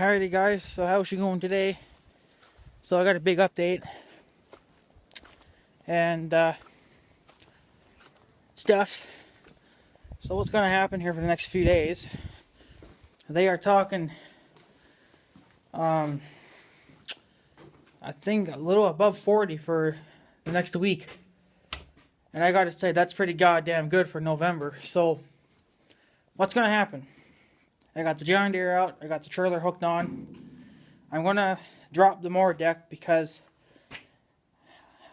Alrighty guys, so how's she going today? So I got a big update and stuff. So what's going to happen here for the next few days? They are talking I think a little above 40 for the next week. And I gotta say, that's pretty goddamn good for November. So what's going to happen? I got the John Deere out, I got the trailer hooked on. I'm going to drop the mower deck because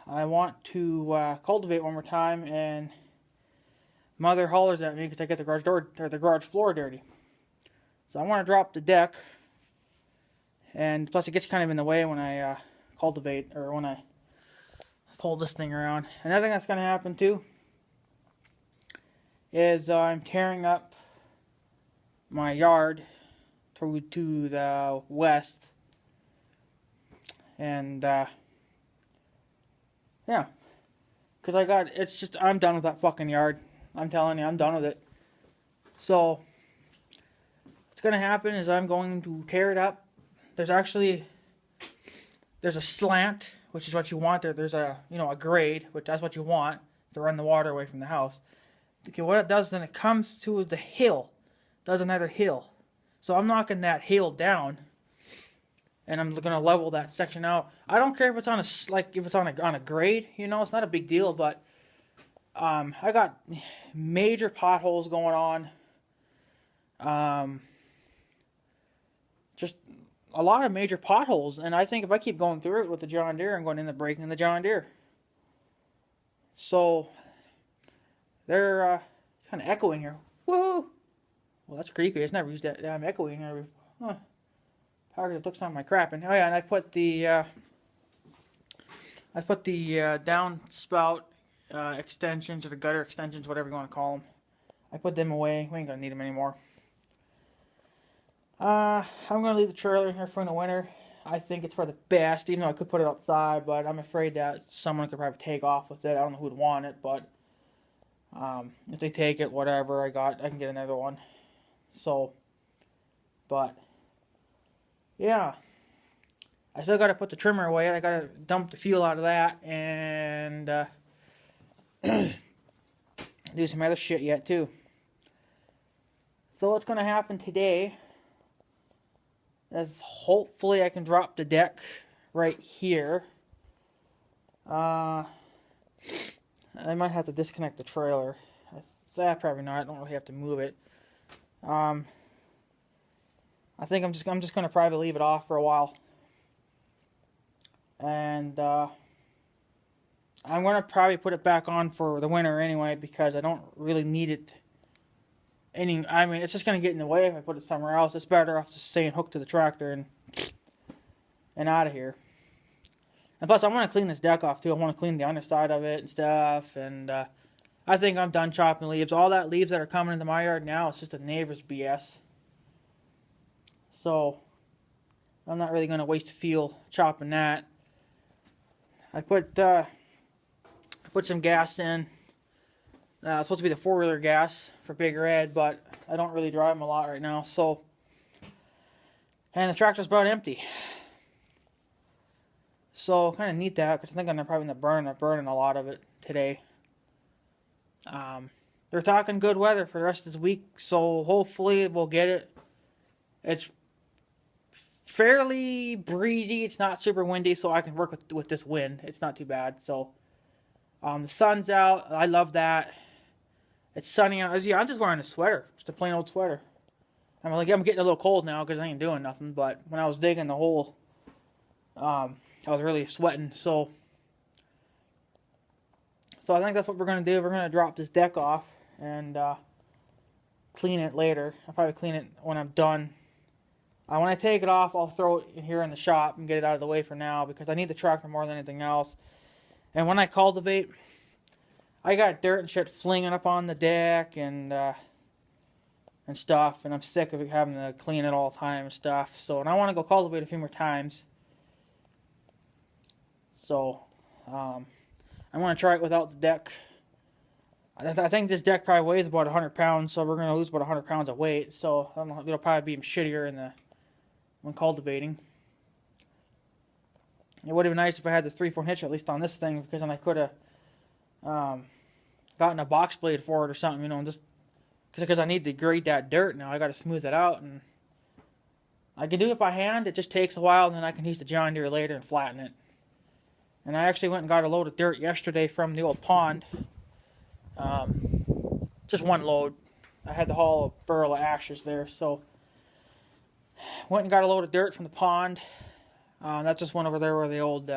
I want to cultivate one more time, and Mother hollers at me because I get the garage door or the garage floor dirty. So I want to drop the deck, and plus it gets kind of in the way when I cultivate or when I pull this thing around. Another thing that's going to happen too is I'm tearing up my yard to the west, and yeah, because I'm done with that fucking yard. I'm telling you, I'm done with it. So what's gonna happen is I'm going to tear it up. There's a slant, which is what you want. There's a a grade, which that's what you want to run the water away from the house. Okay, what it does then, it comes to the hill. Does another hill. So I'm knocking that hill down, and I'm gonna level that section out. I don't care if it's on a grade, it's not a big deal, but I got major potholes going on. Just a lot of major potholes, and I think if I keep going through it with the John Deere, I'm going to end up breaking the John Deere. So they're kind of echoing here. Woo! Well, that's creepy. It's never used that. I'm echoing here. Huh. Power it looks on my crap. And oh yeah, and I put the downspout extensions, or the gutter extensions, whatever you want to call them. I put them away. We ain't gonna need them anymore. I'm gonna leave the trailer here for the winter. I think it's for the best, even though I could put it outside, but I'm afraid that someone could probably take off with it. I don't know who'd want it, but if they take it, whatever, I can get another one. So, but yeah, I still got to put the trimmer away. I got to dump the fuel out of that and do some other shit yet too. So what's going to happen today is hopefully I can drop the deck right here. I might have to disconnect the trailer. Probably not. I don't really have to move it. I think I'm just gonna probably leave it off for a while, and I'm gonna probably put it back on for the winter anyway, because I don't really need it. It's just gonna get in the way if I put it somewhere else. It's better off just staying hooked to the tractor and out of here. And plus, I want to clean this deck off too. I want to clean the underside of it and stuff. And I think I'm done chopping leaves. All that leaves that are coming into my yard now, it's just a neighbor's BS. So I'm not really going to waste fuel chopping that. I put some gas in. It's supposed to be the 4-wheeler gas for Big Red, but I don't really drive them a lot right now. So, and the tractor's about empty. So kind of need that, because I think I'm probably going to burning a lot of it today. They're talking good weather for the rest of the week, so hopefully we'll get it. It's fairly breezy. It's not super windy, so I can work with this wind. It's not too bad. So the sun's out. I love that. It's sunny out. I'm just wearing a sweater, just a plain old sweater. I'm getting a little cold now because I ain't doing nothing. But when I was digging the hole, I was really sweating. So I think that's what we're going to do. We're going to drop this deck off and clean it later. I'll probably clean it when I'm done. When I take it off, I'll throw it in here in the shop and get it out of the way for now, because I need the tractor more than anything else. And when I cultivate, I got dirt and shit flinging up on the deck and stuff, and I'm sick of having to clean it all the time and stuff. So, and I want to go cultivate a few more times. So, I'm going to try it without the deck. I think this deck probably weighs about 100 pounds, so we're going to lose about 100 pounds of weight. So it'll probably be shittier when cultivating. It would have been nice if I had this 3/4 hitch at least on this thing, because then I could have gotten a box blade for it or something, you know, just because I need to grade that dirt now. I got to smooth it out, and I can do it by hand. It just takes a while, and then I can use the John Deere later and flatten it. And I actually went and got a load of dirt yesterday from the old pond. Just one load. I had to haul a barrel of ashes there, so went and got a load of dirt from the pond. That's just one over there where the old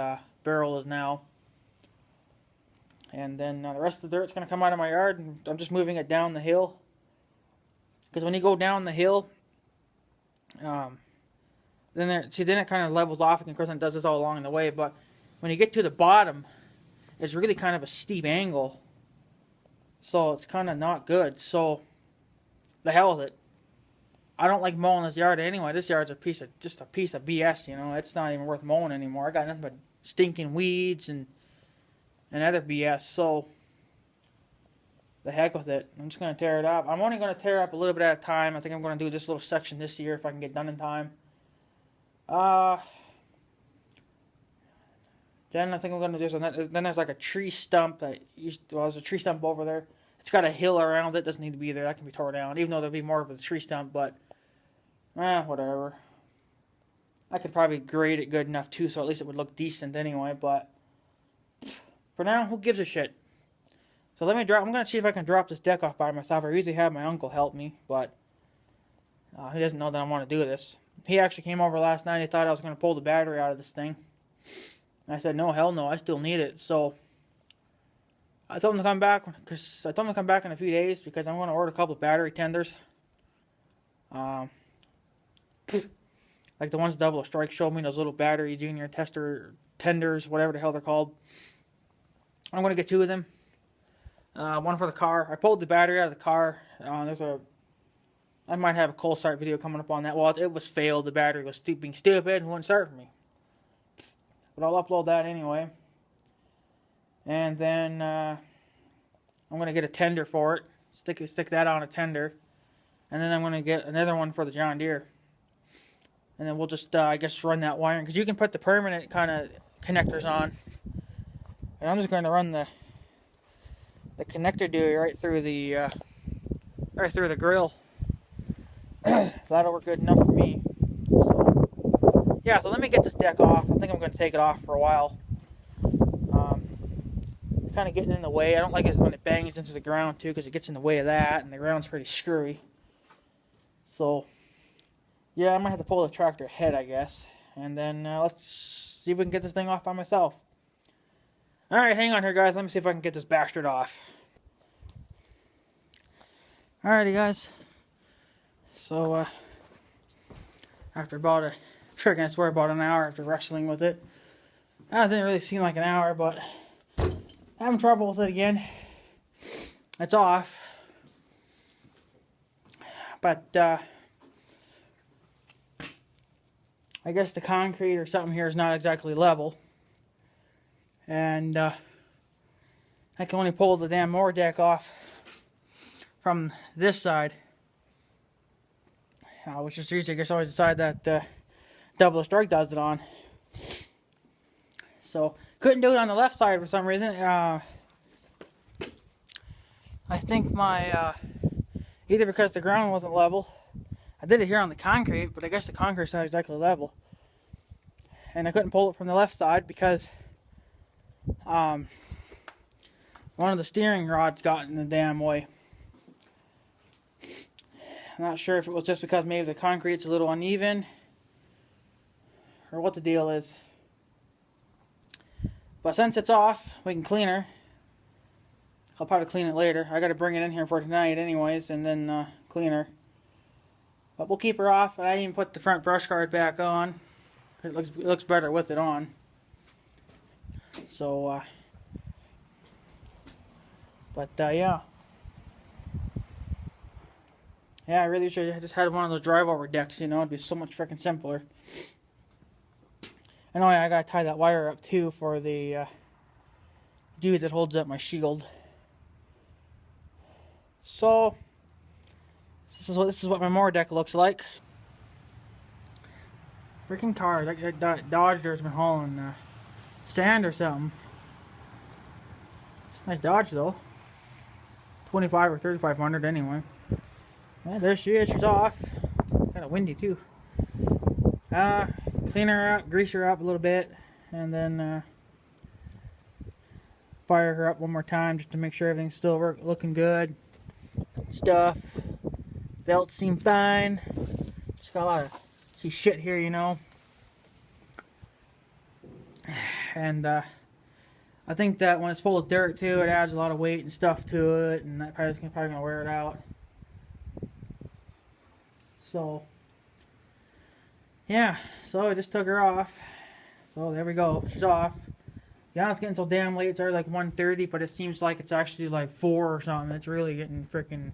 barrel is now. And then the rest of the dirt's going to come out of my yard, and I'm just moving it down the hill. Because when you go down the hill, then it kind of levels off. And of course, it does this all along the way. But when you get to the bottom, it's really kind of a steep angle. So it's kind of not good. So the hell with it. I don't like mowing this yard anyway. This yard's just a piece of BS, you know. It's not even worth mowing anymore. I got nothing but stinking weeds and other BS. So the heck with it. I'm just going to tear it up. I'm only going to tear it up a little bit at a time. I think I'm going to do this little section this year if I can get done in time. Then I think I'm going to do something. Then there's like a tree stump there's a tree stump over there. It's got a hill around it. Doesn't need to be there. That can be torn down. Even though there'll be more of a tree stump, but whatever. I could probably grade it good enough too, so at least it would look decent anyway. But for now, who gives a shit? So I'm going to see if I can drop this deck off by myself. I usually have my uncle help me, but he doesn't know that I want to do this. He actually came over last night. He thought I was going to pull the battery out of this thing. And I said, no, hell no, I still need it. So I told him to come back, in a few days, because I'm going to order a couple of battery tenders. Like the ones Double Strike showed me, those little battery junior tenders, whatever the hell they're called. I'm going to get 2 of them. One for the car. I pulled the battery out of the car. I might have a cold start video coming up on that. Well, it was failed. The battery was being stupid and wouldn't start for me. But I'll upload that anyway. And then I'm going to get a tender for it. Stick that on a tender. And then I'm going to get another one for the John Deere. And then we'll just, I guess, run that wiring. Because you can put the permanent kind of connectors on. And I'm just going to run the connector dewey right through the grill. That'll work good enough for me. So yeah, so let me get this deck off. I think I'm going to take it off for a while. It's kind of getting in the way. I don't like it when it bangs into the ground too, because it gets in the way of that, and the ground's pretty screwy. So yeah, I might have to pull the tractor ahead, I guess. And then let's see if we can get this thing off by myself. Alright, hang on here, guys. Let me see if I can get this bastard off. Alrighty, guys. So, after about about an hour after wrestling with it. That didn't really seem like an hour, but having trouble with it again. It's off. But, I guess the concrete or something here is not exactly level. And I can only pull the damn mower deck off from this side, which is easy. I guess always the side that Double Strike does it on. So couldn't do it on the left side for some reason. I think my either because the ground wasn't level. I did it here on the concrete, but I guess the concrete's not exactly level. And I couldn't pull it from the left side because one of the steering rods got in the damn way. I'm not sure if it was just because maybe the concrete's a little uneven or what the deal is. But since it's off, we can clean her. I'll probably clean it later. I got to bring it in here for tonight anyways, and then clean her. But we'll keep her off. And I even put the front brush guard back on. It looks better with it on. So, yeah. Yeah, I really should have just had one of those drive-over decks, you know. It'd be so much freaking simpler. And oh yeah, I gotta tie that wire up too for the dude that holds up my shield. So this is what my mower deck looks like. Freaking car. That Dodge there's been hauling sand or something. It's a nice Dodge though. 25 or 3500 anyway. Yeah, there she is. She's off. Kind of windy too. Clean her up, grease her up a little bit, and then fire her up one more time just to make sure everything's still looking good. Stuff. Belts seem fine. Just got a lot of shit here, you know. And I think that when it's full of dirt too, it adds a lot of weight and stuff to it, and that probably gonna wear it out. So yeah, so I just took her off. So there we go, she's off. Yeah, it's getting so damn late. It's already like 1:30, but it seems like it's actually like 4 or something. It's really getting freaking,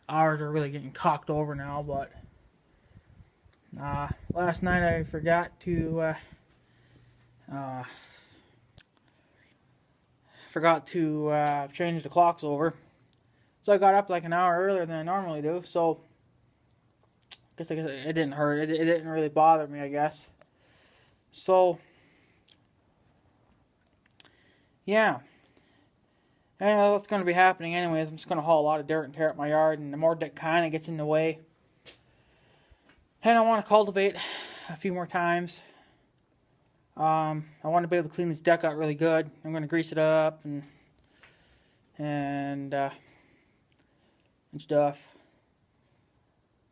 hours are really getting cocked over now. But last night I forgot to change the clocks over, so I got up like an hour earlier than I normally do. So I guess it didn't hurt. It didn't really bother me, I guess. So yeah, and what's going to be happening anyways, I'm just going to haul a lot of dirt and tear up my yard, and the more dirt kind of gets in the way. And I want to cultivate a few more times. I want to be able to clean this deck out really good. I'm going to grease it up and stuff.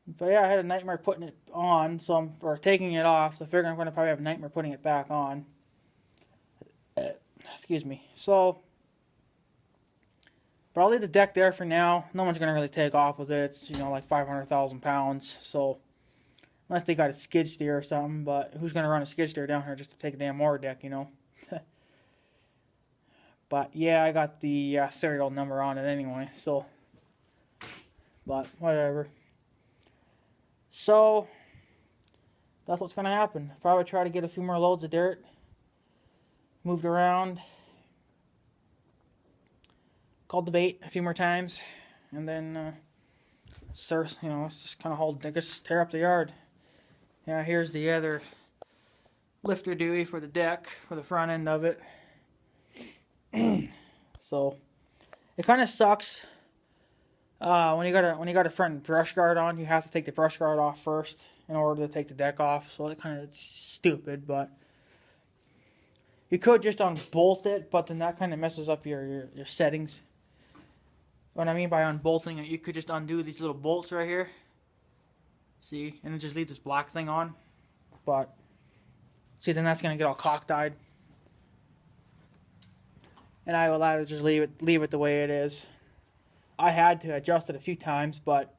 But yeah, I had a nightmare putting it on, or taking it off, so I figured I'm going to probably have a nightmare putting it back on. Excuse me. So, but I'll leave the deck there for now. No one's going to really take off with it. It's, you know, like 500,000 pounds. So, unless they got a skid steer or something. But who's going to run a skid steer down here just to take a damn mower deck, you know? But yeah, I got the serial number on it anyway. So, but whatever. So, that's what's going to happen. Probably try to get a few more loads of dirt moved around, cultivate a few more times, and then start, you know, just kind of tear up the yard. Yeah, here's the other lifter duty for the deck, for the front end of it. So it kind of sucks when you got a front brush guard on. You have to take the brush guard off first in order to take the deck off. So it kind of, it's stupid, but you could just unbolt it, but then that kind of messes up your settings. What I mean by unbolting it, you could just undo these little bolts right here. See, and then just leave this black thing on. But see, then that's gonna get all cockeyed. And I will either just leave it the way it is. I had to adjust it a few times, but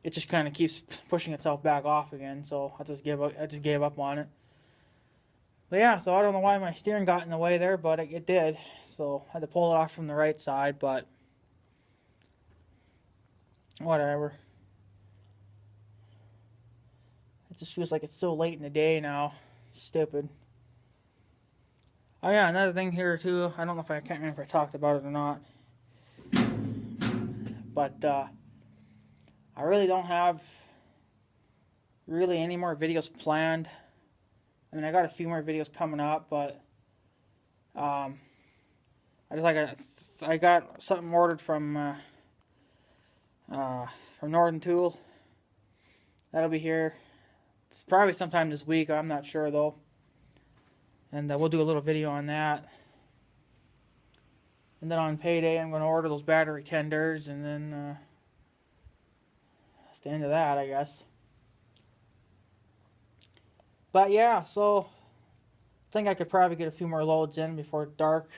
it just kind of keeps pushing itself back off again. So I just gave up on it. But yeah, so I don't know why my steering got in the way there, but it did. So I had to pull it off from the right side, but whatever. It just feels like it's so late in the day now. Stupid. Oh yeah, another thing here too. I don't know if I can't remember if I talked about it or not. But I really don't have any more videos planned. I mean, I got a few more videos coming up, but I got something ordered from Northern Tool. That'll be here. It's probably sometime this week. I'm not sure though. And we'll do a little video on that. And then on payday, I'm going to order those battery tenders, and then that's the end of that, I guess. But yeah, so I think I could probably get a few more loads in before dark.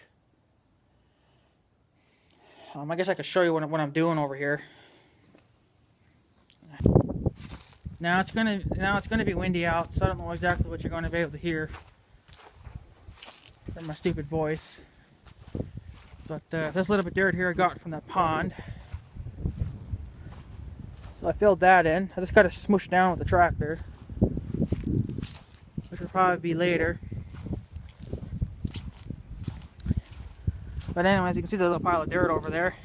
I guess I could show you what I'm doing over here. Now it's gonna be windy out, so I don't know exactly what you're going to be able to hear from my stupid voice. But this little bit of dirt here I got from that pond. So I filled that in. I just got to smoosh down with the tractor, which will probably be later. But anyways, you can see the little pile of dirt over there.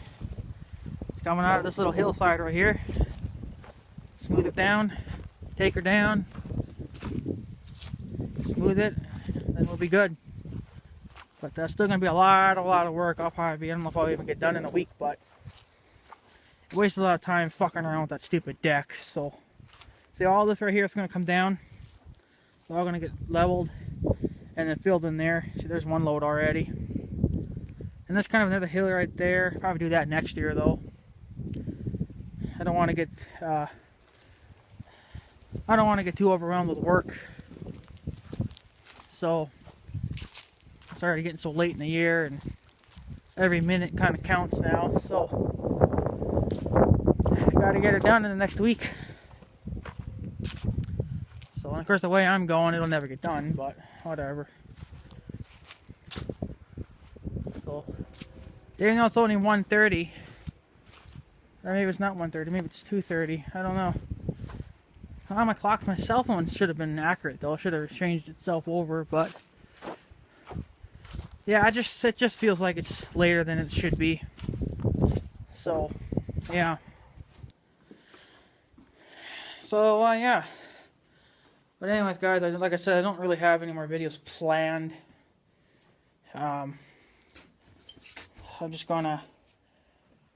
It's coming out of this little hillside right here. Smooth it down, take her down, smooth it, then we'll be good. But that's still gonna be a lot of work. I don't know if I'll even get done in a week, but it wastes a lot of time fucking around with that stupid deck. So, see, all this right here is gonna come down. It's all gonna get leveled and then filled in there. See, there's one load already. And there's kind of another hill right there. Probably do that next year though. I don't want to get too overwhelmed with work. So it's already getting so late in the year, and every minute kind of counts now. So got to get it done in the next week. So of course, the way I'm going, it'll never get done, but whatever. So even though it's only 1:30, or maybe it's not 1:30, maybe it's 2:30. I don't know. Oh, my clock, my cell phone should have been accurate though. It should have changed itself over, but yeah, it just feels like it's later than it should be. So yeah. So yeah. But anyways, guys, like I said, I don't really have any more videos planned. I'm just gonna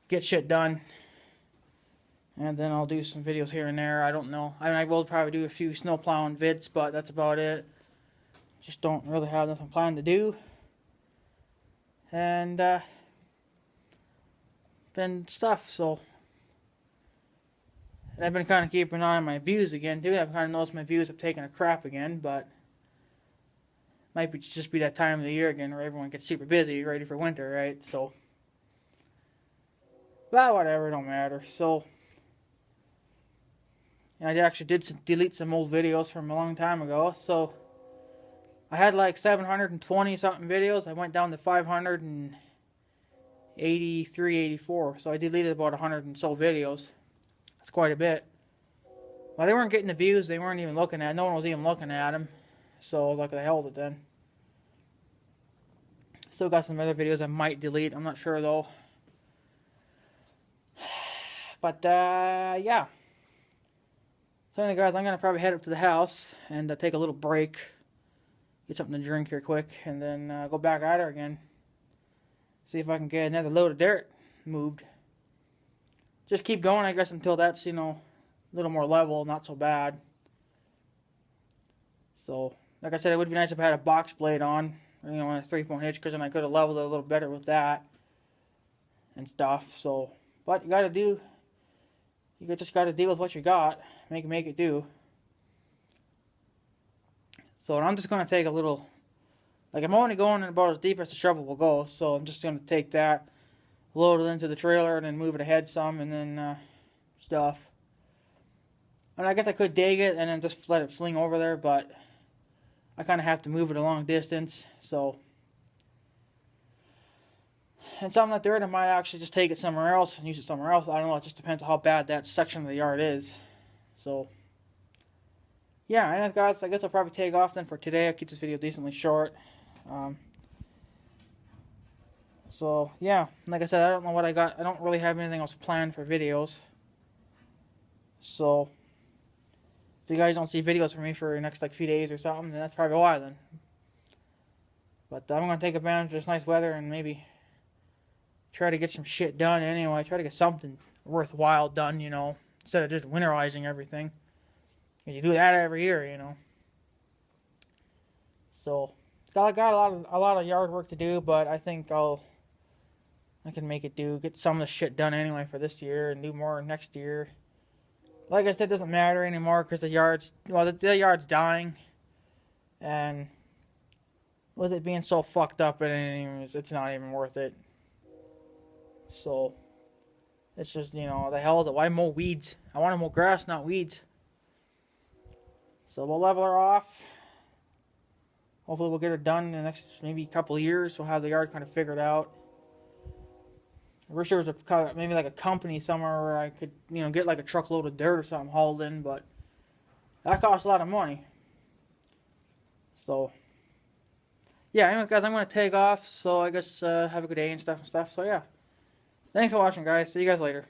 get shit done. And then I'll do some videos here and there. I don't know. I will probably do a few snow plowing vids, but that's about it. Just don't really have nothing planned to do. And then stuff. So, and I've been kind of keeping an eye on my views again too. I've kind of noticed my views have taken a crap again, but might be just be that time of the year again where everyone gets super busy, ready for winter, right? So, but whatever, it don't matter. So. I actually did delete some old videos from a long time ago. So I had like 720 something videos. I went down to 583, 84. So I deleted about 100 and so videos. That's quite a bit. Well, they weren't getting the views. They weren't even looking at it. No one was even looking at them. So like the hell with it then. Still got some other videos I might delete. I'm not sure though. But yeah. So anyway, guys, I'm going to probably head up to the house and take a little break, get something to drink here quick, and then go back at her again. See if I can get another load of dirt moved. Just keep going, I guess, until that's, a little more level, not so bad. So, like I said, it would be nice if I had a box blade on, on a 3-point hitch, because then I could have leveled it a little better with that and stuff. So, but you just got to deal with what you got. Make it do. So I'm just going to take a little, I'm only going in about as deep as the shovel will go, so I'm just going to take that, load it into the trailer, and then move it ahead some, and then stuff. And I guess I could dig it and then just let it fling over there, but I kind of have to move it a long distance, so. And some of that dirt, I might actually just take it somewhere else and use it somewhere else. I don't know, it just depends on how bad that section of the yard is. So, yeah, and guys, I guess I'll probably take off then for today. I'll keep this video decently short. So, yeah, like I said, I don't know what I got. I don't really have anything else planned for videos. So, if you guys don't see videos from me for the next few days or something, then that's probably why then. But I'm going to take advantage of this nice weather and maybe try to get some shit done anyway. Try to get something worthwhile done, instead of just winterizing everything. You do that every year, So, I got a lot of yard work to do, but I think I can make it do. Get some of the shit done anyway for this year and do more next year. Like I said, it doesn't matter anymore because the yard's dying, and with it being so fucked up, it's not even worth it. So, it's just, the hell is it? Why mow weeds? I want to mow grass, not weeds. So, we'll level her off. Hopefully, we'll get her done in the next maybe couple of years. We'll have the yard kind of figured out. I wish there was maybe a company somewhere where I could, get a truckload of dirt or something hauled in, but that costs a lot of money. So, yeah, anyways, guys, I'm going to take off. So, I guess have a good day and stuff. So, yeah. Thanks for watching, guys. See you guys later.